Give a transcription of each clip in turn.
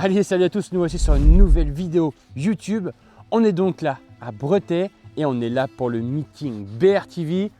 Allez, salut à tous, nous voici sur une nouvelle vidéo YouTube. On est donc là à Breteix et on est là pour le Meeting BR'TV.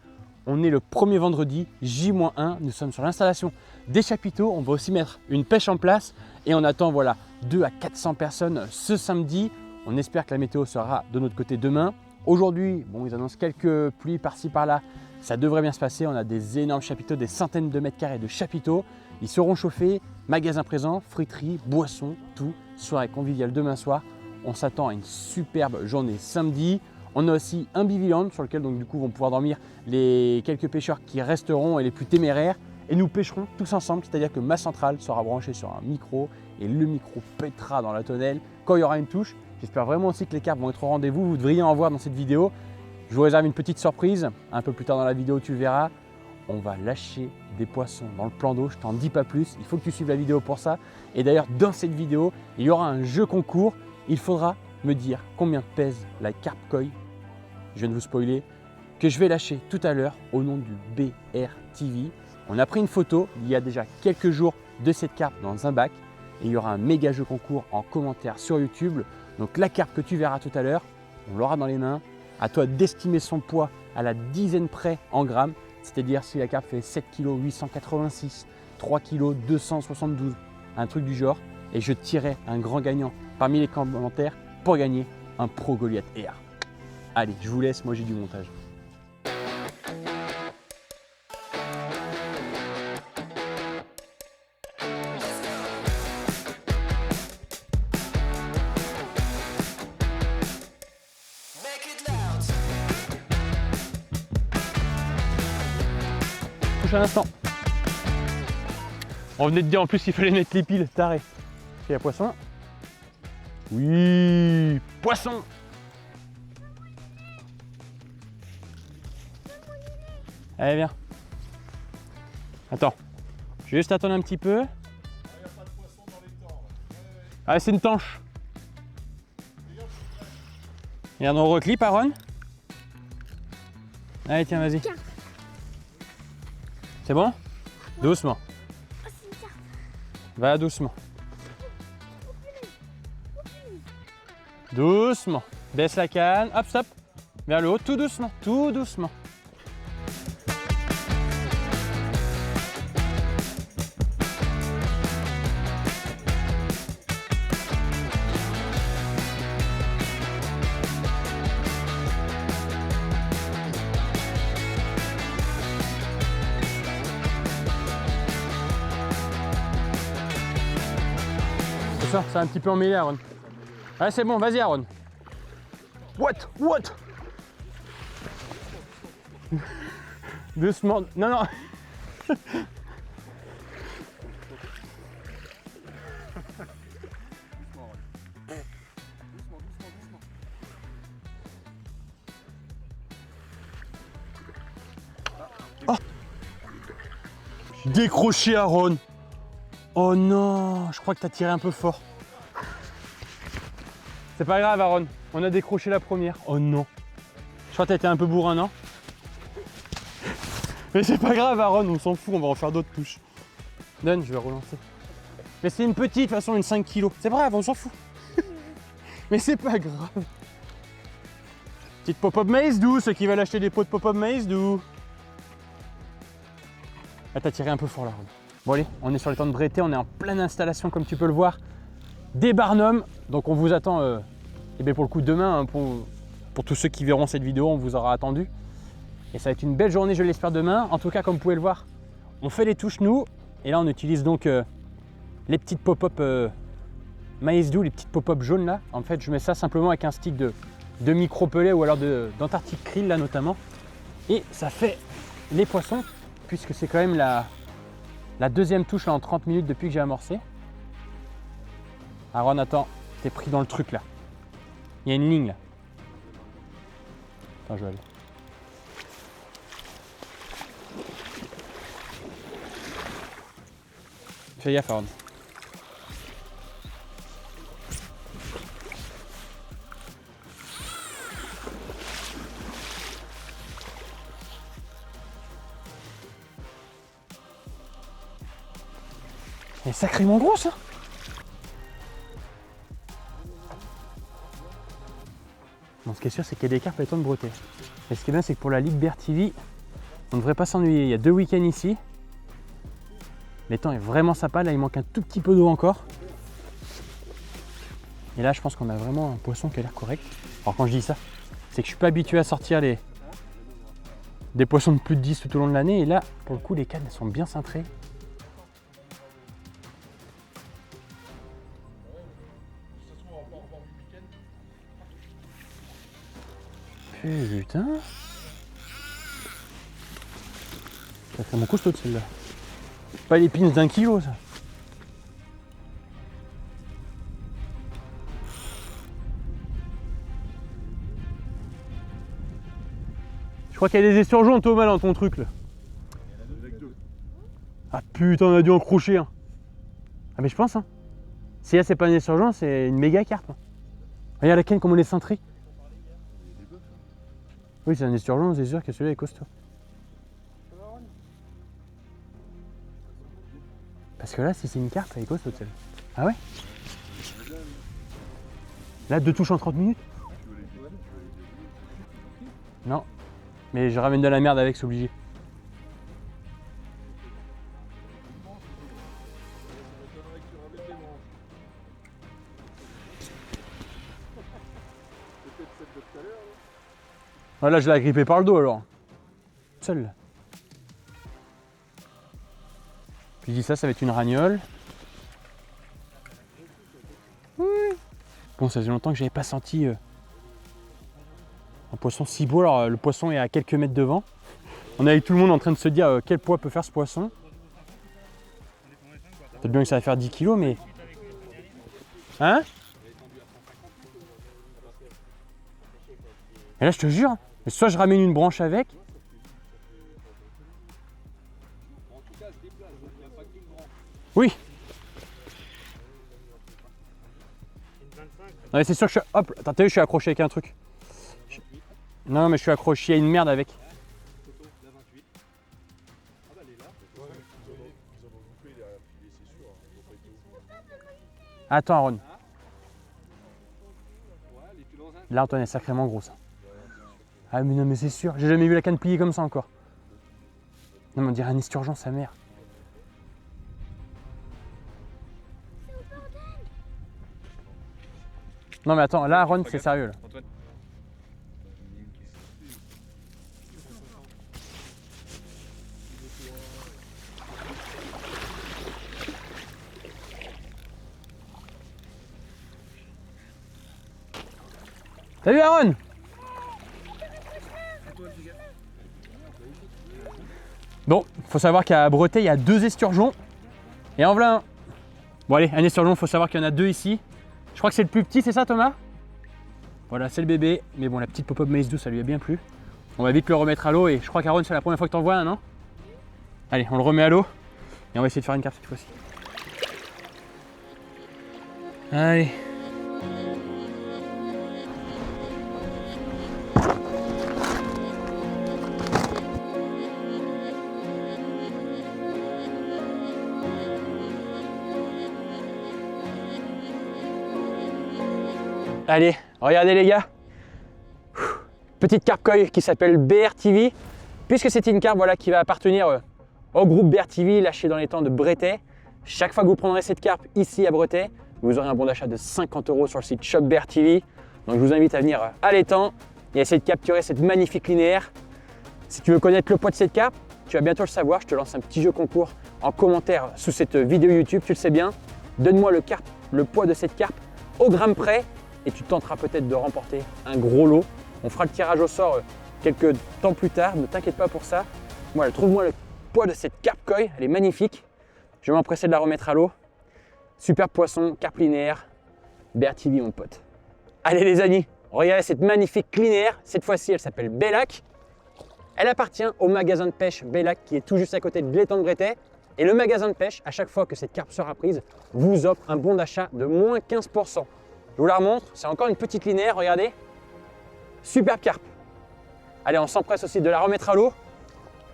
On est le premier vendredi, J-1. Nous sommes sur l'installation des chapiteaux. On va aussi mettre une pêche en place et on attend voilà 200 à 400 personnes ce samedi. On espère que la météo sera de notre côté demain. Aujourd'hui, bon, ils annoncent quelques pluies par-ci par-là. Ça devrait bien se passer. On a des énormes chapiteaux, des centaines de mètres carrés de chapiteaux. Ils seront chauffés, magasin présent, fruiterie, boissons, tout. Soirée conviviale demain soir. On s'attend à une superbe journée samedi. On a aussi un biviland sur lequel donc du coup vont pouvoir dormir les quelques pêcheurs qui resteront et les plus téméraires. Et nous pêcherons tous ensemble, c'est-à-dire que ma centrale sera branchée sur un micro et le micro pètera dans la tonnelle quand il y aura une touche. J'espère vraiment aussi que les carpes vont être au rendez-vous. Vous devriez en voir dans cette vidéo. Je vous réserve une petite surprise. Un peu plus tard dans la vidéo, tu le verras. On va lâcher des poissons dans le plan d'eau. Je t'en dis pas plus. Il faut que tu suives la vidéo pour ça. Et d'ailleurs, dans cette vidéo, il y aura un jeu concours. Il faudra me dire combien pèse la carpe koi. Je viens de vous spoiler. Que je vais lâcher tout à l'heure au nom du BR'TV. On a pris une photo il y a déjà quelques jours de cette carpe dans un bac. Et il y aura un méga jeu concours en commentaire sur YouTube. Donc la carpe que tu verras tout à l'heure, on l'aura dans les mains. À toi d'estimer son poids à la dizaine près en grammes. C'est-à-dire si la carpe fait 7 kg 886, 3 kg 272, un truc du genre. Et je tirerai un grand gagnant parmi les commentaires pour gagner un Pro Goliath Air. Allez, je vous laisse, moi j'ai du montage. Un instant. On venait de dire en plus qu'il fallait mettre les piles, taré. Il y a poisson. Oui, poisson. Allez, viens. Attends, je vais juste attendre un petit peu. Allez, c'est une tanche. Regarde, on reclipe, Aaron. Allez, tiens, vas-y. C'est bon? Doucement. Va doucement. Doucement. Baisse la canne. Hop, stop. Vers le haut, tout doucement, tout doucement. C'est un petit peu emmêlé, Aaron. Allez, c'est bon, vas-y, Aaron. What? Doucement. Non. Oh. Décroché, Aaron. Oh non, je crois que tu as tiré un peu fort. C'est pas grave, Aaron, on a décroché la première. Oh non. Je crois que tu as été un peu bourrin, non? Mais c'est pas grave, Aaron, on s'en fout, on va en faire d'autres touches. Donne, je vais relancer. Mais c'est une petite, de toute façon, une 5 kg. C'est pas grave, on s'en fout. Mais c'est pas grave. Petite pop-up maïs doux, ceux qui veulent acheter des pots de pop-up maïs doux. Ah, t'as tiré un peu fort là, Aaron. Bon allez, on est sur l'étang de Breteix, on est en pleine installation comme tu peux le voir. Des barnums, donc on vous attend et bien pour le coup demain, hein, pour tous ceux qui verront cette vidéo, on vous aura attendu. Et ça va être une belle journée, je l'espère demain. En tout cas, comme vous pouvez le voir, on fait les touches nous. Et là on utilise donc les petites pop-up maïs doux, les petites pop-up jaunes là. En fait je mets ça simplement avec un stick de micro-pellet ou alors d'Antarctic krill là notamment. Et ça fait les poissons, puisque c'est quand même la deuxième touche là en 30 minutes depuis que j'ai amorcé. Aaron, attends, t'es pris dans le truc là. Il y a une ligne là. Attends, je vais aller. Fais gaffe, Aaron. Elle est sacrément grosse, hein. Bon, ce qui est sûr, c'est qu'il y a des carpes à Étang de Breteix. Et ce qui est bien, c'est que pour la Ligue BR'TV, on ne devrait pas s'ennuyer. Il y a 2 week-ends ici. L'étang est vraiment sympa. Là, il manque un tout petit peu d'eau encore. Et là, je pense qu'on a vraiment un poisson qui a l'air correct. Alors, quand je dis ça, c'est que je ne suis pas habitué à sortir des poissons de plus de 10 tout au long de l'année. Et là, pour le coup, les cannes sont bien cintrées. Putain! Ça fait mon costaud de celle-là. Pas les pins d'1 kilo, ça. Je crois qu'il y a des esturgeons, Thomas, dans ton truc là. Ah putain, on a dû en crocher un. Ah mais je pense, hein. Si là c'est pas un esturgeon, c'est une méga carpe. Regarde la canne comme on est cintré. Oui, c'est un esturgeon, c'est sûr que celui-là est costaud. Parce que là, si c'est une carpe, elle est costaud celle. Ah ouais? Là, 2 touches en 30 minutes? Non. Mais je ramène de la merde avec, c'est obligé. Ah là, je l'ai agrippé par le dos alors. Seul. Puis je dis ça, ça va être une ragnole. Oui. Bon, ça faisait longtemps que j'avais pas senti un poisson si beau. Alors, le poisson est à quelques mètres devant. On est avec tout le monde en train de se dire quel poids peut faire ce poisson. Peut-être bien que ça va faire 10 kilos, mais... Hein? Et là, je te jure, soit je ramène une branche avec. Oui. Ouais, c'est sûr que je suis... Hop, t'as vu, je suis accroché avec un truc. Non, mais je suis accroché à une merde avec. Attends, Aaron. Là, Antoine est sacrément gros, ça. Ah, mais non, mais c'est sûr. J'ai jamais vu la canne pliée comme ça encore. Non, mais on dirait un esturgeon, sa mère. Non, mais attends, là, Aaron, c'est sérieux, là. Salut, Aaron! Bon, faut savoir qu'à Breteix, il y a 2 esturgeons. Et en voilà un. Bon, allez, un esturgeon, faut savoir qu'il y en a 2 ici. Je crois que c'est le plus petit, c'est ça, Thomas? Voilà, c'est le bébé. Mais bon, la petite pop-up maïs douce, ça lui a bien plu. On va vite le remettre à l'eau. Et je crois qu'Aaron, c'est la première fois que t'en vois un, non? Allez, on le remet à l'eau. Et on va essayer de faire une carte cette fois-ci. Allez. Allez, regardez les gars. Petite carpe koi qui s'appelle BR'TV. Puisque c'est une carpe voilà, qui va appartenir au groupe BR'TV lâché dans l'étang de Breteix. Chaque fois que vous prendrez cette carpe ici à Breteix, vous aurez un bon d'achat de 50 € sur le site shop BR'TV. Donc je vous invite à venir à l'étang et essayer de capturer cette magnifique linéaire. Si tu veux connaître le poids de cette carpe, tu vas bientôt le savoir. Je te lance un petit jeu concours en commentaire sous cette vidéo YouTube, tu le sais bien. Donne-moi le poids de cette carpe au gramme près et tu tenteras peut-être de remporter un gros lot. On fera le tirage au sort quelques temps plus tard, ne t'inquiète pas pour ça. Voilà, trouve-moi le poids de cette carpe koi, elle est magnifique. Je vais m'empresser de la remettre à l'eau. Super poisson, carpe linéaire, BR'TV mon pote. Allez les amis, regardez cette magnifique linéaire. Cette fois-ci, elle s'appelle Bellac. Elle appartient au magasin de pêche Bellac qui est tout juste à côté de l'étang de Breteix. Et le magasin de pêche, à chaque fois que cette carpe sera prise, vous offre un bon d'achat de moins 15%. Je vous la remontre, c'est encore une petite linéaire, regardez. Superbe carpe. Allez, on s'empresse aussi de la remettre à l'eau.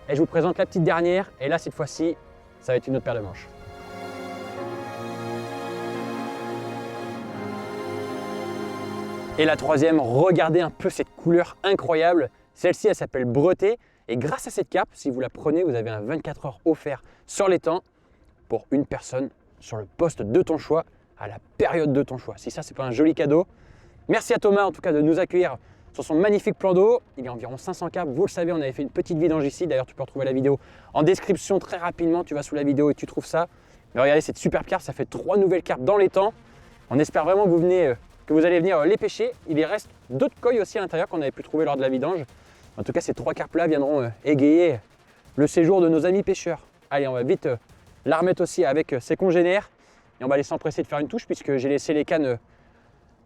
Et je vous présente la petite dernière. Et là, cette fois-ci, ça va être une autre paire de manches. Et la troisième, regardez un peu cette couleur incroyable. Celle-ci, elle s'appelle Breteix. Et grâce à cette cape, si vous la prenez, vous avez un 24 heures offert sur l'étang pour une personne sur le poste de ton choix, à la période de ton choix. Si ça, c'est pas un joli cadeau. Merci à Thomas, en tout cas, de nous accueillir sur son magnifique plan d'eau. Il y a environ 500 capes. Vous le savez, on avait fait une petite vidange ici. D'ailleurs, tu peux retrouver la vidéo en description très rapidement. Tu vas sous la vidéo et tu trouves ça. Mais regardez cette superbe carpe. Ça fait 3 nouvelles carpes dans l'étang. On espère vraiment que vous allez venir les pêcher. Il y reste d'autres coilles aussi à l'intérieur qu'on avait pu trouver lors de la vidange. En tout cas, ces 3 carpes-là viendront égayer le séjour de nos amis pêcheurs. Allez, on va vite la remettre aussi avec ses congénères. Et on va aller s'empresser de faire une touche puisque j'ai laissé les cannes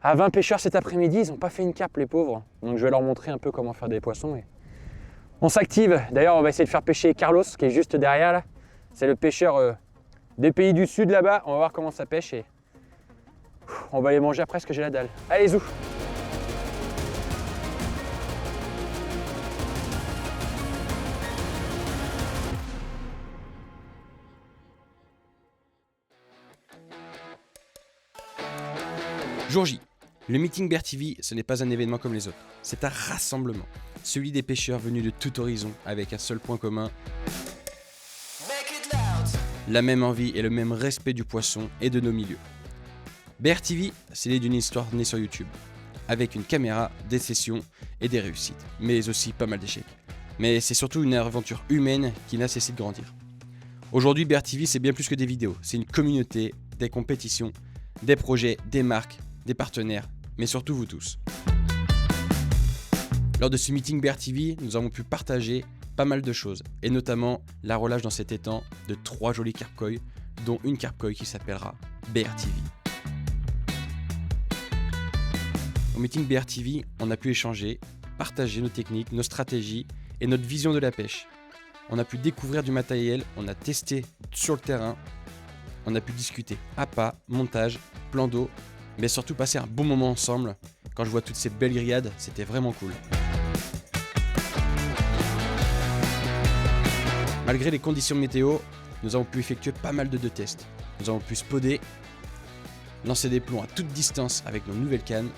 à 20 pêcheurs cet après-midi. Ils n'ont pas fait une carpe, les pauvres. Donc, je vais leur montrer un peu comment faire des poissons. Et on s'active. D'ailleurs, on va essayer de faire pêcher Carlos, qui est juste derrière là. C'est le pêcheur des pays du sud là-bas. On va voir comment ça pêche et on va les manger après parce que j'ai la dalle. Allez, zou! Jour J. Le Meeting BR'TV, ce n'est pas un événement comme les autres. C'est un rassemblement. Celui des pêcheurs venus de tout horizon avec un seul point commun. La même envie et le même respect du poisson et de nos milieux. BR'TV, c'est né d'une histoire née sur YouTube. Avec une caméra, des sessions et des réussites. Mais aussi pas mal d'échecs. Mais c'est surtout une aventure humaine qui n'a cessé de grandir. Aujourd'hui, BR'TV, c'est bien plus que des vidéos. C'est une communauté, des compétitions, des projets, des marques, des partenaires, mais surtout vous tous. Lors de ce meeting BR'TV, nous avons pu partager pas mal de choses, et notamment la relâche dans cet étang de 3 jolies carpe-coilles, dont une carpe-coille qui s'appellera BR'TV. Au meeting BR'TV, on a pu échanger, partager nos techniques, nos stratégies et notre vision de la pêche. On a pu découvrir du matériel, on a testé sur le terrain, on a pu discuter appât, montage, plan d'eau, mais surtout passer un bon moment ensemble. Quand je vois toutes ces belles grillades, c'était vraiment cool. Malgré les conditions météo, nous avons pu effectuer pas mal de tests. Nous avons pu spoder, lancer des plombs à toute distance avec nos nouvelles cannes.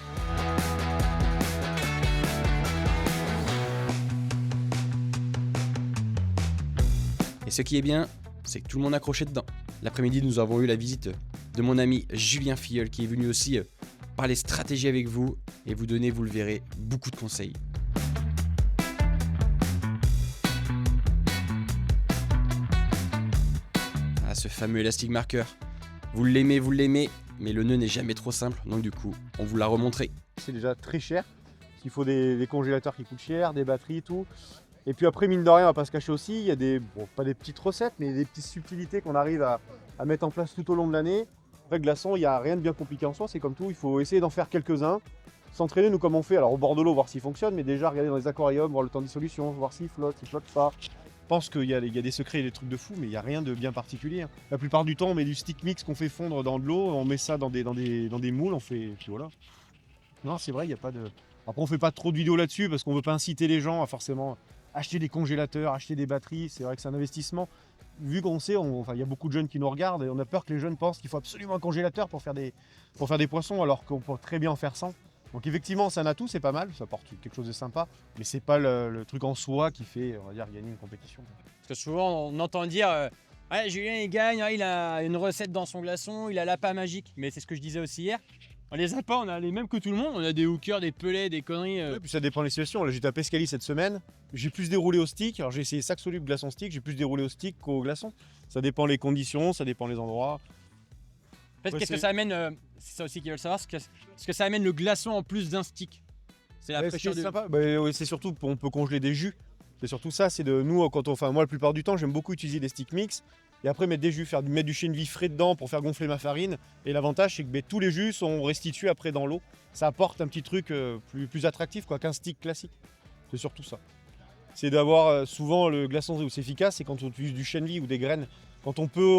Et ce qui est bien, c'est que tout le monde accrochait dedans. L'après-midi, nous avons eu la visite de mon ami Julien Filleul qui est venu aussi parler stratégie avec vous et vous donner, vous le verrez, beaucoup de conseils. Ah, ce fameux élastique marqueur. Vous l'aimez, mais le nœud n'est jamais trop simple, donc du coup, on vous l'a remontré. C'est déjà très cher, parce qu'il faut des congélateurs qui coûtent cher, des batteries, tout. Et puis après, mine de rien, on va pas se cacher aussi, il y a pas des petites recettes, mais des petites subtilités qu'on arrive à mettre en place tout au long de l'année. Après, glaçon, il n'y a rien de bien compliqué en soi, c'est comme tout, il faut essayer d'en faire quelques-uns. S'entraîner, nous, comme on fait, alors au bord de l'eau, voir s'il fonctionne, mais déjà regarder dans les aquariums, voir le temps de dissolution, voir s'il flotte pas. Je pense qu'il y a des secrets et des trucs de fou, mais il n'y a rien de bien particulier. La plupart du temps, on met du stick mix qu'on fait fondre dans de l'eau, on met ça dans des moules, on fait, puis voilà. Non, c'est vrai, il n'y a pas de... Après, on fait pas trop de vidéos là-dessus, parce qu'on veut pas inciter les gens à forcément acheter des congélateurs, acheter des batteries, c'est vrai que c'est un investissement. Vu qu'on sait, il y a beaucoup de jeunes qui nous regardent et on a peur que les jeunes pensent qu'il faut absolument un congélateur pour faire des poissons alors qu'on peut très bien en faire sans. Donc effectivement, c'est un atout, c'est pas mal, ça apporte quelque chose de sympa, mais c'est pas le truc en soi qui fait, on va dire, gagner une compétition. Parce que souvent, on entend dire ouais, Julien, il gagne, il a une recette dans son glaçon, il a l'appât magique. Mais c'est ce que je disais aussi hier. On les a pas, on a les mêmes que tout le monde. On a des hookers, des pelets, des conneries. Ouais, puis ça dépend des situations. Là, j'ai tapé Pescali cette semaine. J'ai plus déroulé au stick. Alors j'ai essayé sac soluble, glaçon stick. J'ai plus déroulé au stick qu'au glaçon. Ça dépend les conditions, ça dépend les endroits. En fait, qu'est-ce que ça amène c'est ça aussi qu'ils veulent savoir. Ce que ça amène le glaçon en plus d'un stick. C'est la fraîcheur de... sympa. C'est surtout on peut congeler des jus. C'est surtout ça. C'est de nous quand moi la plupart du temps j'aime beaucoup utiliser des stick mix. Et après mettre des jus, mettre du chènevis frais dedans pour faire gonfler ma farine. Et l'avantage c'est que tous les jus sont restitués après dans l'eau. Ça apporte un petit truc plus attractif qu'un stick classique. C'est surtout ça. C'est d'avoir souvent le glaçon où c'est efficace, c'est quand on utilise du chènevis ou des graines. Quand on peut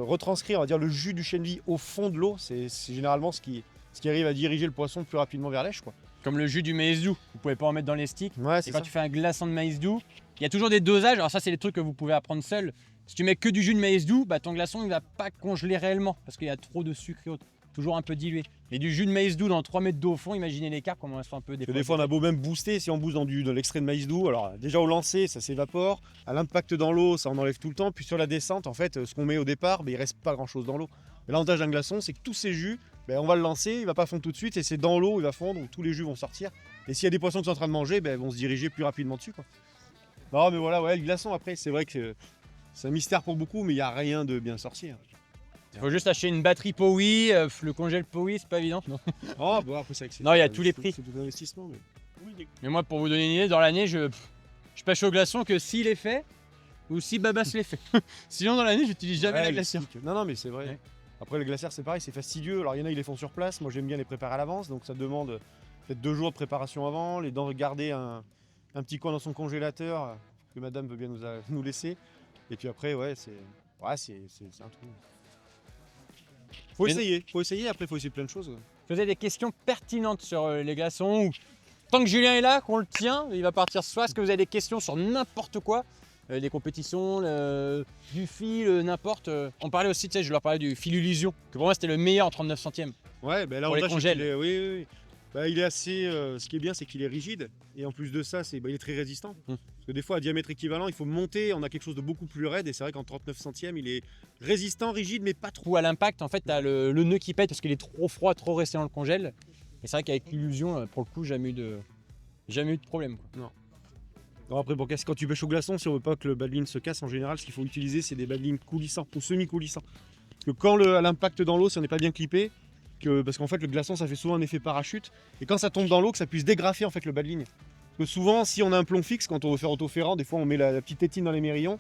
retranscrire, on va dire, le jus du chènevis au fond de l'eau, c'est généralement ce qui arrive à diriger le poisson plus rapidement vers l'èche, quoi. Comme le jus du maïs doux, vous pouvez pas en mettre dans les sticks. Ouais, et quand tu fais un glaçon de maïs doux, il y a toujours des dosages. Alors ça, c'est des trucs que vous pouvez apprendre seul. Si tu mets que du jus de maïs doux, ton glaçon il va pas congeler réellement parce qu'il y a trop de sucre et autres. toujours un peu dilué. Mais du jus de maïs doux dans 3 mètres d'eau au fond, imaginez les carpes, comment elles sont un peu Parce que des fois, on a beau même booster, si on booste dans l'extrait de maïs doux, alors déjà au lancer, ça s'évapore. À l'impact dans l'eau, ça en enlève tout le temps. Puis sur la descente, en fait, ce qu'on met au départ, il reste pas grand-chose dans l'eau. Et l'avantage d'un glaçon, c'est que tous ces jus, on va le lancer, il va pas fondre tout de suite, et c'est dans l'eau, il va fondre, où tous les jus vont sortir. Et s'il y a des poissons qui sont en train de manger, ils vont se diriger plus rapidement dessus, quoi. Non, mais voilà, ouais, le glaçon, après, c'est vrai que c'est un mystère pour beaucoup, mais il n'y a rien de bien sorcier. Il faut juste acheter une batterie Powi, le congèle Powi, c'est pas évident. Non, Oh, bon, après, c'est non, il y a tous les prix. C'est tout investissement. Mais moi, pour vous donner une idée, dans l'année, je pêche au glaçon que s'il est fait ou si Babas l'est fait. Sinon, dans l'année, j'utilise jamais la glacière. Non, mais c'est vrai. Ouais. Après, le glaciaire, c'est pareil, c'est fastidieux. Alors, il y en a, ils les font sur place. Moi, j'aime bien les préparer à l'avance. Donc, ça demande peut-être 2 jours de préparation avant. Garder un petit coin dans son congélateur que madame veut bien nous laisser. Et puis après, c'est un truc. Faut essayer, après, faut essayer plein de choses. Je faisais des questions pertinentes sur les glaçons. Tant que Julien est là, qu'on le tient, il va partir ce soir. Est-ce que vous avez des questions sur n'importe quoi? Des compétitions, du fil, n'importe. On parlait aussi, je leur parlais du fil illusion, que pour moi c'était le meilleur en 39 centièmes. Ouais, là pour les congèles. Oui. Il est assez. Ce qui est bien, c'est qu'il est rigide. Et en plus de ça, il est très résistant. Parce que des fois, à diamètre équivalent, il faut monter. On a quelque chose de beaucoup plus raide. Et c'est vrai qu'en 39 centièmes, il est résistant, rigide, mais pas trop. Ou à l'impact, en fait, tu as le nœud qui pète parce qu'il est trop froid, trop resté dans le congèle. Et c'est vrai qu'avec l'illusion, pour le coup, jamais eu de problème, quoi. Non. Alors après, quand tu pêches au glaçon, si on veut pas que le badline se casse, en général, ce qu'il faut utiliser, c'est des badlines coulissants ou semi-coulissants. Parce que quand à l'impact dans l'eau, si on n'est pas bien clippé, parce qu'en fait, le glaçon, ça fait souvent un effet parachute. Et quand ça tombe dans l'eau, que ça puisse dégrafer en fait le badline. Parce que souvent, si on a un plomb fixe, quand on veut faire autoferrant, des fois, on met la petite tétine dans les mérillons.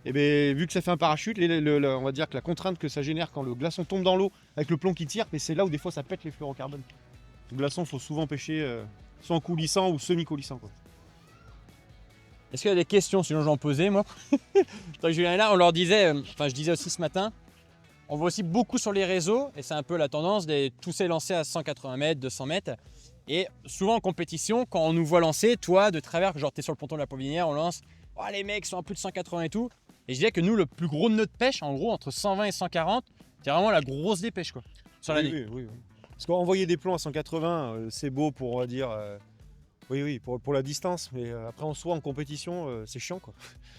Et vu que ça fait un parachute, on va dire que la contrainte que ça génère quand le glaçon tombe dans l'eau avec le plomb qui tire, c'est là où des fois ça pète les fluorocarbones. Le glaçon, il faut souvent pêcher soit en coulissant ou semi-coulissant, quoi. Est-ce qu'il y a des questions? Sinon, j'en posais, moi. Tant que Julien est là, on leur disait, je disais aussi ce matin, on voit aussi beaucoup sur les réseaux, et c'est un peu la tendance, tous ces lancers à 180 mètres, 200 mètres. Et souvent en compétition, quand on nous voit lancer, toi, de travers, genre t'es sur le ponton de la Poivinière, on lance, oh les mecs sont à plus de 180 et tout. Et je disais que nous, le plus gros de notre pêche, en gros, entre 120 et 140, c'est vraiment la grosse des pêches, quoi, sur l'année. Oui. Parce qu'envoyer des plombs à 180, c'est beau pour, on va dire, pour la distance, mais après en soi en compétition c'est chiant, quoi.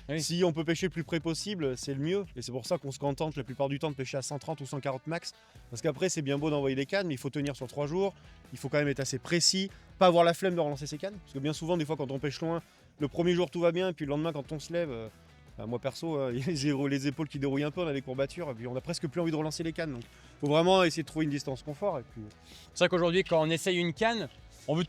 Oui. Si on peut pêcher le plus près possible, c'est le mieux, et c'est pour ça qu'on se contente la plupart du temps de pêcher à 130 ou 140 max, parce qu'après c'est bien beau d'envoyer des cannes, mais il faut tenir sur 3 jours, il faut quand même être assez précis, pas avoir la flemme de relancer ses cannes, parce que bien souvent des fois quand on pêche loin, le premier jour tout va bien, et puis le lendemain quand on se lève, moi perso, les épaules qui dérouillent un peu, on a des courbatures, et puis on a presque plus envie de relancer les cannes, donc il faut vraiment essayer de trouver une distance confort. Et puis... C'est vrai qu'aujourd'hui quand on essaye une canne, on veut...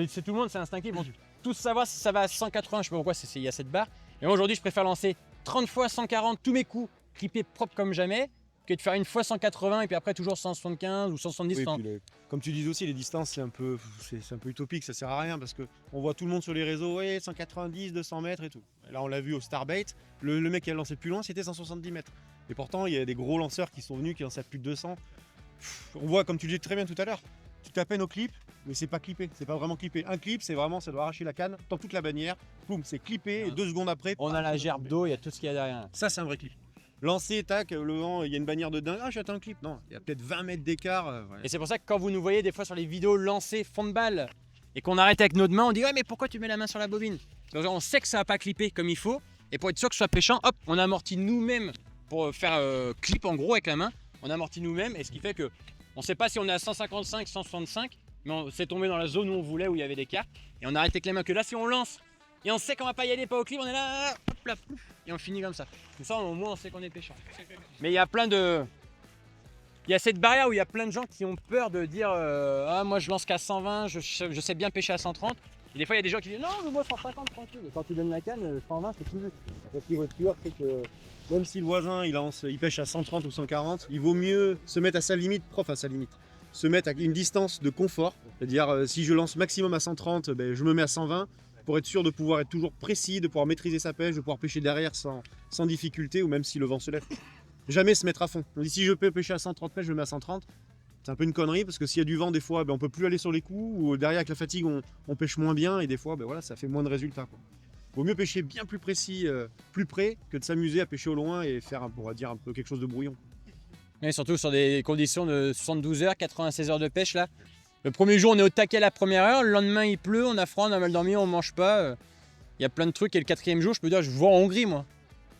C'est tout le monde, c'est instinctif, ils vont tous savoir si ça va à 180, je sais pas pourquoi il y a cette barre. Mais moi aujourd'hui je préfère lancer 30 fois 140 tous mes coups, clippés propres comme jamais, que de faire une fois 180 et puis après toujours 175 ou 170. Oui, comme tu dis aussi, les distances c'est un peu utopique, ça sert à rien parce qu'on voit tout le monde sur les réseaux, 190, 200 mètres et tout. Et là on l'a vu au Starbait, le mec qui a lancé plus loin c'était 170 mètres. Et pourtant il y a des gros lanceurs qui sont venus qui lançaient à plus de 200. On voit, comme tu le dis très bien tout à l'heure, tu tapes au clip, mais c'est pas clippé, c'est pas vraiment clippé. Un clip, c'est vraiment, ça doit arracher la canne, tant toute la bannière, boum, c'est clippé, et 2 secondes après, on a la gerbe d'eau, il y a tout ce qu'il y a derrière. Ça, c'est un vrai clip. Lancer, tac, le vent, il y a une bannière de dingue, j'attends un clip. Non, il y a peut-être 20 mètres d'écart. Ouais. Et c'est pour ça que quand vous nous voyez des fois sur les vidéos lancer fond de balle et qu'on arrête avec notre main, on dit ouais, mais pourquoi tu mets la main sur la bobine? On sait que ça va pas clipper comme il faut, et pour être sûr que ce soit pêchant, hop, on amortit nous-mêmes pour faire clip en gros avec la main, on amortit nous-mêmes, et ce qui fait que on sait pas si on est à 155, 165, mais on s'est tombé dans la zone où on voulait, où il y avait des carpes, et on arrête avec les mains. Que là, si on lance et on sait qu'on va pas y aller, pas au clip, on est là, hop là, et on finit comme ça. Comme ça, au moins, on sait qu'on est pêcheur. Mais il y a il y a cette barrière où il y a plein de gens qui ont peur de dire ah, moi je lance qu'à 120, je sais bien pêcher à 130. Et des fois, il y a des gens qui disent non, mais moi 150, tranquille. Et quand tu donnes la canne, 120, c'est tout juste. Ce qu'il faut suivre, c'est que même si le voisin il pêche à 130 ou 140, il vaut mieux se mettre à sa limite, se mettre à une distance de confort. C'est-à-dire, si je lance maximum à 130, je me mets à 120 pour être sûr de pouvoir être toujours précis, de pouvoir maîtriser sa pêche, de pouvoir pêcher derrière sans difficulté ou même si le vent se lève. Jamais se mettre à fond. Donc, si je peux pêcher à 130 mètres, je me mets à 130. C'est un peu une connerie parce que s'il y a du vent, des fois, on peut plus aller sur les coups ou derrière avec la fatigue, on pêche moins bien et des fois, voilà, ça fait moins de résultats, quoi. Vaut mieux pêcher bien plus précis, plus près, que de s'amuser à pêcher au loin et faire, on va dire, un peu quelque chose de brouillon. Et surtout sur des conditions de 72 heures, 96 heures de pêche là. Le premier jour on est au taquet à la première heure, le lendemain il pleut, on a froid, on a mal dormi, on mange pas. Il y a plein de trucs et le quatrième jour je peux dire je vois en Hongrie moi.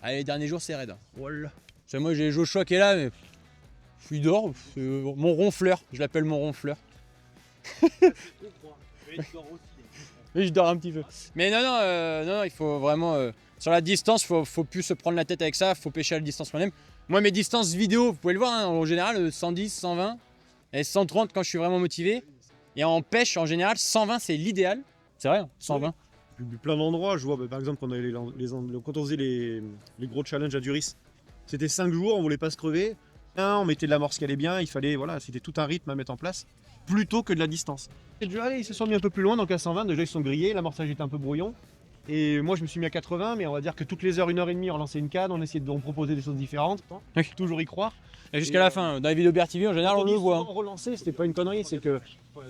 Allez, les derniers jours c'est raide. Hein. Voilà. C'est moi j'ai Joshua qui est là mais je suis dehors, mon ronfleur, je l'appelle mon ronfleur. Oui, je dors un petit peu. Mais non, il faut vraiment sur la distance, faut plus se prendre la tête avec ça, faut pêcher à la distance qu'on aime. Moi mes distances vidéo, vous pouvez le voir hein, en général 110, 120 et 130 quand je suis vraiment motivé. Et en pêche en général 120 c'est l'idéal. C'est vrai, hein, 120. Plein d'endroits, je vois par exemple quand on faisait les gros challenges à Duris, c'était 5 jours, on voulait pas se crever, on mettait de l'amorce qui allait bien, il fallait, voilà, c'était tout un rythme à mettre en place, plutôt que de la distance. Et déjà, allez, ils se sont mis un peu plus loin, donc à 120, déjà ils sont grillés, l'amorçage était un peu brouillon, et moi je me suis mis à 80, mais on va dire que toutes les heures, 1h30, on lançait une canne, on essayait de proposer des choses différentes, toujours y croire. Et jusqu'à la fin, dans les vidéos BR'TV en général on le voit. Relancer, c'était pas une connerie, c'est que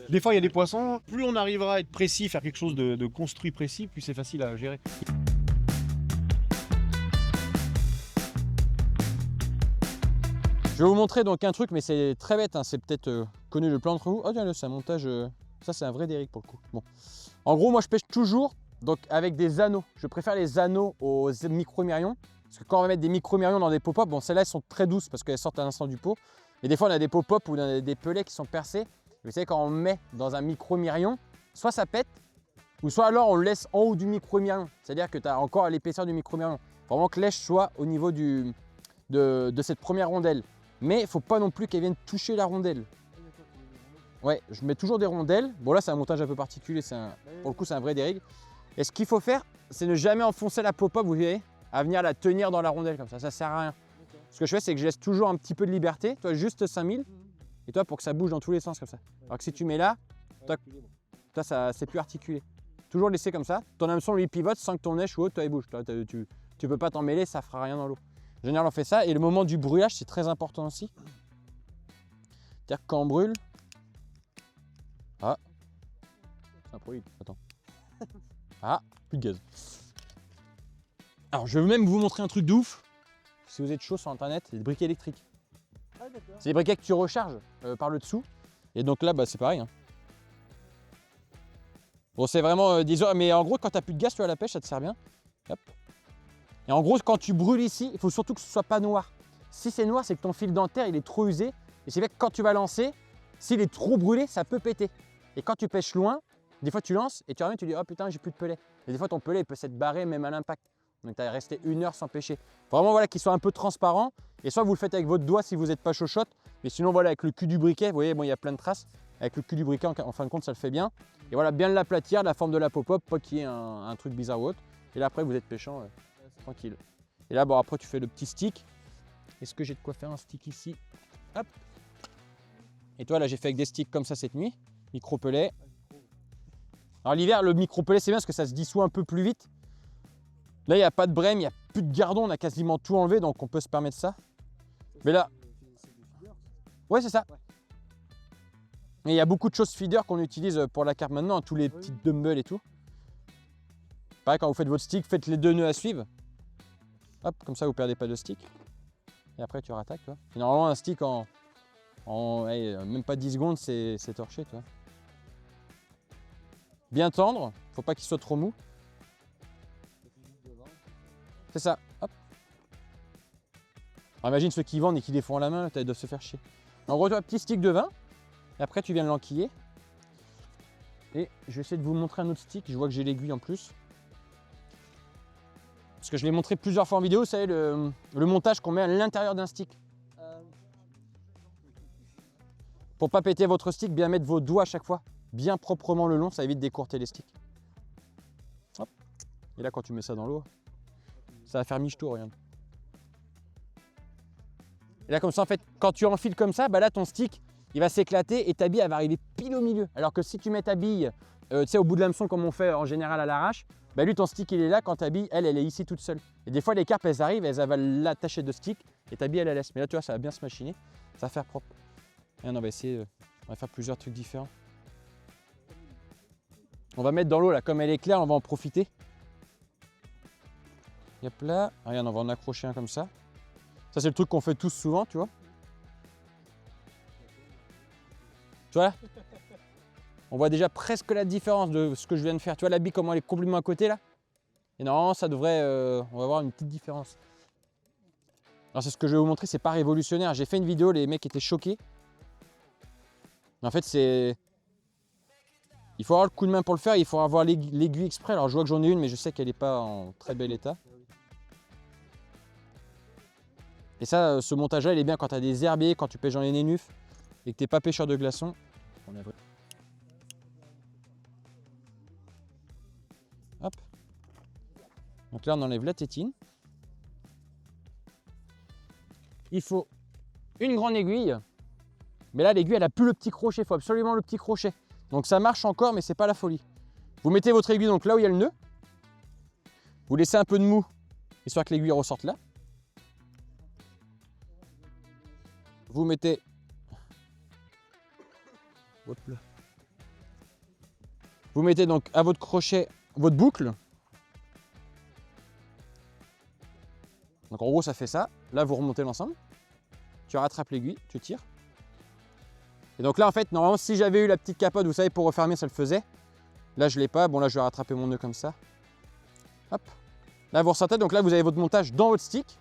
des fois il y a des poissons, plus on arrivera à être précis, faire quelque chose de construit précis, plus c'est facile à gérer. Je vais vous montrer donc un truc, mais c'est très bête, hein, c'est peut-être connu de plein d'entre vous. Oh tiens, là, c'est un montage, ça c'est un vrai Derrick pour le coup. Bon. En gros, moi je pêche toujours donc, avec des anneaux. Je préfère les anneaux aux micro-mirions. Parce que quand on va mettre des micro-mirions dans des pop-up, bon celles-là elles sont très douces parce qu'elles sortent à l'instant du pot. Et des fois on a des pop-up ou on a des pelets qui sont percés. Et vous savez quand on met dans un micro-mirion, soit ça pète, ou soit alors on le laisse en haut du micro-mirion. C'est-à-dire que tu as encore l'épaisseur du micro-mirion. Vraiment que l'èche soit au niveau de cette première rondelle. Mais il ne faut pas non plus qu'elle vienne toucher la rondelle. Ouais, je mets toujours des rondelles. Bon là c'est un montage un peu particulier, pour le coup c'est un vrai Derrick. Et ce qu'il faut faire, c'est ne jamais enfoncer la pop-up, vous voyez, à venir la tenir dans la rondelle comme ça sert à rien. Ce que je fais, c'est que je laisse toujours un petit peu de liberté, toi juste 5000, et toi pour que ça bouge dans tous les sens comme ça. Alors que si tu mets là, toi ça c'est plus articulé. Toujours laisser comme ça, ton hameçon lui pivote sans que ton èche ou autre, toi il bouge. Toi, tu peux pas t'en mêler, ça fera rien dans l'eau. En général on fait ça, et le moment du brûlage c'est très important aussi. C'est-à-dire que quand on brûle... Ah, c'est un produit, attends. Ah, plus de gaz. Alors je vais même vous montrer un truc de ouf. Si vous êtes chaud sur internet, c'est des briquets électriques. C'est des briquets que tu recharges par le dessous. Et donc là, bah, c'est pareil. Hein. Bon, c'est vraiment 10 heures. Mais en gros, quand tu n'as plus de gaz, tu vois, à la pêche, ça te sert bien. Hop. Et en gros, quand tu brûles ici, il faut surtout que ce ne soit pas noir. Si c'est noir, c'est que ton fil dentaire, il est trop usé. Et c'est vrai que quand tu vas lancer, s'il est trop brûlé, ça peut péter. Et quand tu pêches loin, des fois tu lances et tu reviens, tu dis oh putain, j'ai plus de pelet. Et des fois ton pelet il peut s'être barré même à l'impact. Donc tu as resté 1 heure sans pêcher. Vraiment voilà qu'il soit un peu transparent. Et soit vous le faites avec votre doigt si vous n'êtes pas chochotte. Mais sinon voilà avec le cul du briquet, vous voyez bon il y a plein de traces. Avec le cul du briquet en fin de compte ça le fait bien. Et voilà bien l'aplatir, la forme de la pop-up, pas qu'il y ait un truc bizarre ou autre. Et là après vous êtes pêchant tranquille. Et là bon après tu fais le petit stick. Est-ce que j'ai de quoi faire un stick ici? Hop. Et toi là j'ai fait avec des sticks comme ça cette nuit. Micro-pelet. Alors l'hiver, le micro-pelet c'est bien parce que ça se dissout un peu plus vite. Là, il n'y a pas de brème, il n'y a plus de gardon, on a quasiment tout enlevé, donc on peut se permettre ça. Mais là... Ouais, c'est ça. Et il y a beaucoup de choses feeder qu'on utilise pour la carpe maintenant, tous les petites dumbbells et tout. Pareil, quand vous faites votre stick, faites les 2 nœuds à suivre. Hop, comme ça vous ne perdez pas de stick. Et après tu rattaques, tu vois. Et normalement, un stick même pas 10 secondes, c'est torché, tu vois. Bien tendre, faut pas qu'il soit trop mou. C'est ça, hop. Alors imagine ceux qui vendent et qui les font à la main, ils doivent se faire chier. En gros, tu as un petit stick de vin, et après tu viens de l'enquiller. Et je vais essayer de vous montrer un autre stick, je vois que j'ai l'aiguille en plus. Parce que je l'ai montré plusieurs fois en vidéo, vous savez, le montage qu'on met à l'intérieur d'un stick. Pour pas péter votre stick, bien mettre vos doigts à chaque fois, bien proprement le long, ça évite d'écourter les sticks. Hop. Et là quand tu mets ça dans l'eau, ça va faire miche-tour, regarde. Et là comme ça en fait, quand tu enfiles comme ça, bah là ton stick, il va s'éclater et ta bille elle va arriver pile au milieu. Alors que si tu mets ta bille, tu sais au bout de l'hameçon comme on fait en général à l'arrache, bah lui ton stick il est là quand ta bille, elle est ici toute seule. Et des fois les carpes elles arrivent, elles avalent l'attacher de stick et ta bille elle la laisse. Mais là tu vois ça va bien se machiner, ça va faire propre. Et on va essayer, on va faire plusieurs trucs différents. On va mettre dans l'eau là, comme elle est claire, on va en profiter. Yep là, regarde, on va en accrocher un comme ça. Ça c'est le truc qu'on fait tous souvent, tu vois. Tu vois, on voit déjà presque la différence de ce que je viens de faire. Tu vois la bille comment elle est complètement à côté là. Et normalement ça devrait, on va voir une petite différence. Alors c'est ce que je vais vous montrer, c'est pas révolutionnaire. J'ai fait une vidéo, les mecs étaient choqués. Mais en fait c'est... Il faut avoir le coup de main pour le faire, il faut avoir l'aiguille exprès. Alors je vois que j'en ai une mais je sais qu'elle n'est pas en très bel état. Et ça, ce montage-là, il est bien quand tu as des herbiers, quand tu pêches dans les nénufs et que tu n'es pas pêcheur de glaçons. Hop. Donc là, on enlève la tétine. Il faut une grande aiguille. Mais là, l'aiguille, elle n'a plus le petit crochet. Il faut absolument le petit crochet. Donc ça marche encore, mais c'est pas la folie. Vous mettez votre aiguille donc là où il y a le nœud. Vous laissez un peu de mou, histoire que l'aiguille ressorte là. Vous mettez... Hop là. Vous mettez donc à votre crochet votre boucle. Donc en gros ça fait ça. Là vous remontez l'ensemble. Tu rattrapes l'aiguille, tu tires. Et donc là en fait normalement si j'avais eu la petite capote, vous savez pour refermer ça le faisait. Là je ne l'ai pas. Bon là je vais rattraper mon nœud comme ça. Hop. Là vous ressortez. Donc là vous avez votre montage dans votre stick.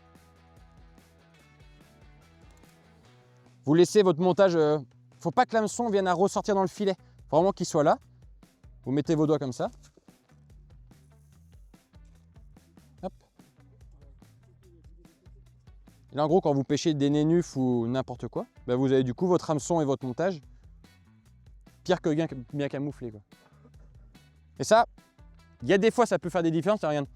Vous laissez votre montage, faut pas que l'hameçon vienne à ressortir dans le filet. Faut vraiment qu'il soit là. Vous mettez vos doigts comme ça. Hop. Et là en gros quand vous pêchez des nénufs ou n'importe quoi, bah, vous avez du coup votre hameçon et votre montage pire que bien camouflé quoi. Et ça, il y a des fois ça peut faire des différences. Regarde,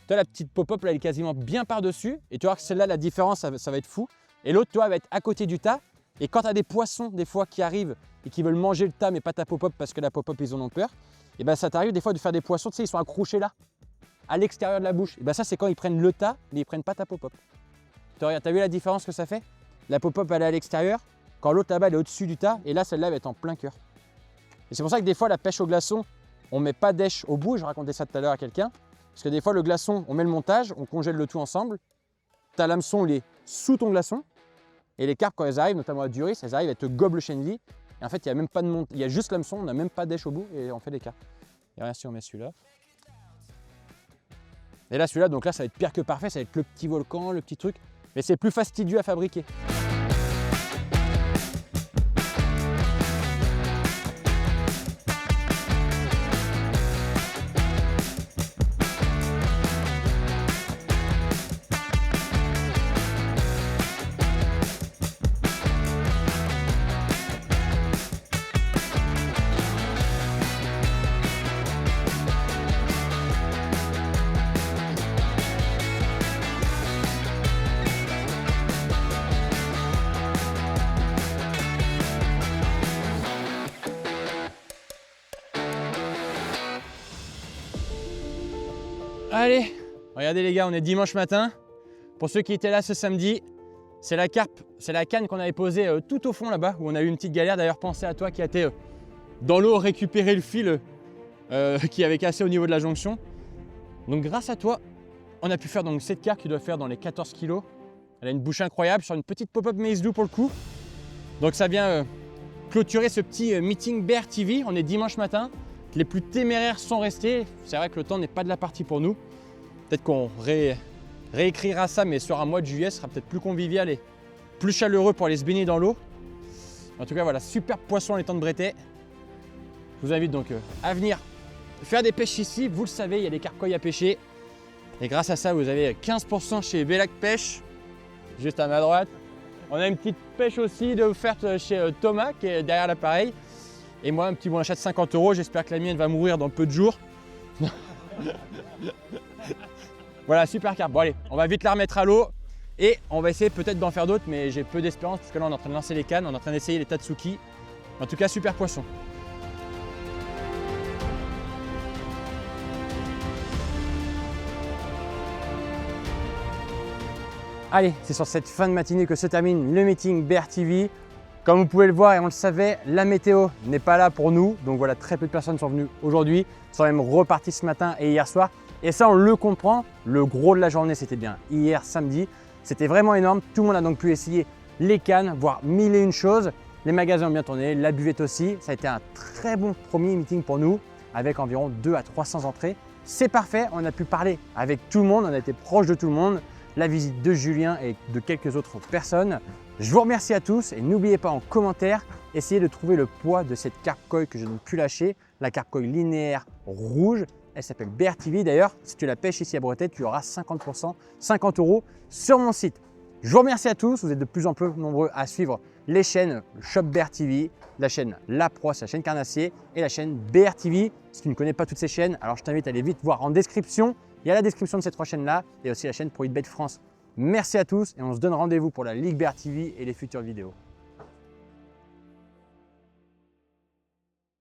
tu as la petite pop-up là, elle est quasiment bien par-dessus. Et tu vois que celle-là, la différence, ça va être fou. Et l'autre, toi, va être à côté du tas. Et quand tu as des poissons, des fois, qui arrivent et qui veulent manger le tas, mais pas ta pop-up parce que la pop-up, ils en ont peur, et ben ça t'arrive des fois de faire des poissons, tu sais, ils sont accrochés là, à l'extérieur de la bouche. Et ben ça, c'est quand ils prennent le tas, mais ils prennent pas ta pop-up. Tu as vu la différence que ça fait? La pop-up, elle est à l'extérieur, quand l'autre là-bas, elle est au-dessus du tas, et là, celle-là, elle va être en plein cœur. Et c'est pour ça que des fois, la pêche au glaçon, on met pas d'èche au bout. Je racontais ça tout à l'heure à quelqu'un. Parce que des fois, le glaçon, on met le montage, on congèle le tout ensemble. Tu as l'hameçon, il est sous ton glaçon. Et les carpes, quand elles arrivent, notamment à Durant, elles arrivent, elles te gobent le chêne vie. Et en fait, il n'y a même pas de il y a juste l'hameçon, on n'a même pas d'èche au bout et on fait des carpes. Et regarde si on met celui-là. Et là, celui-là, donc là, ça va être pire que parfait. Ça va être le petit volcan, le petit truc. Mais c'est plus fastidieux à fabriquer. Allez, regardez les gars, on est dimanche matin. Pour ceux qui étaient là ce samedi, c'est la carpe, c'est la canne qu'on avait posée tout au fond là-bas, où on a eu une petite galère. D'ailleurs, pensez à toi qui a été dans l'eau récupérer le fil qui avait cassé au niveau de la jonction. Donc grâce à toi, on a pu faire donc cette carpe qui doit faire dans les 14 kg. Elle a une bouche incroyable sur une petite pop-up maïs doux pour le coup. Donc ça vient clôturer ce petit meeting BR'TV. On est dimanche matin. Les plus téméraires sont restés. C'est vrai que le temps n'est pas de la partie pour nous. Peut-être qu'on réécrira ça, mais sur un mois de juillet, ce sera peut-être plus convivial et plus chaleureux pour aller se baigner dans l'eau. En tout cas, voilà, super poisson à l'étang de Breteix. Je vous invite donc à venir faire des pêches ici. Vous le savez, il y a des carcoilles à pêcher. Et grâce à ça, vous avez 15% chez Bélac Pêche, juste à ma droite. On a une petite pêche aussi offerte chez Thomas, qui est derrière l'appareil. Et moi, un petit bon achat de 50 €. J'espère que la mienne va mourir dans peu de jours. Voilà, super carpe. Bon allez, on va vite la remettre à l'eau. Et on va essayer peut-être d'en faire d'autres, mais j'ai peu d'espérance parce que là, on est en train de lancer les cannes. On est en train d'essayer les tatsuki. En tout cas, super poisson. Allez, c'est sur cette fin de matinée que se termine le meeting BR'TV. Comme vous pouvez le voir et on le savait, la météo n'est pas là pour nous. Donc voilà, très peu de personnes sont venues aujourd'hui, sont même reparties ce matin et hier soir. Et ça, on le comprend. Le gros de la journée, c'était bien hier samedi. C'était vraiment énorme. Tout le monde a donc pu essayer les cannes, voir mille et une choses. Les magasins ont bien tourné, la buvette aussi. Ça a été un très bon premier meeting pour nous avec environ 200 à 300 entrées. C'est parfait, on a pu parler avec tout le monde, on a été proche de tout le monde. La visite de Julien et de quelques autres personnes. Je vous remercie à tous et n'oubliez pas en commentaire, essayez de trouver le poids de cette carpe koi que je n'ai plus lâcher, la carpe koi linéaire rouge. Elle s'appelle BR'TV. D'ailleurs, si tu la pêches ici à Breteix, tu auras 50%, 50 € sur mon site. Je vous remercie à tous, vous êtes de plus en plus nombreux à suivre les chaînes Shop BR'TV, la chaîne La Pro, c'est la chaîne Carnassier, et la chaîne BR'TV. Si tu ne connais pas toutes ces chaînes, alors je t'invite à aller vite voir en description. Il y a la description de ces 3 chaînes-là et aussi la chaîne pour eBay France. Merci à tous et on se donne rendez-vous pour la Ligue BR'TV et les futures vidéos.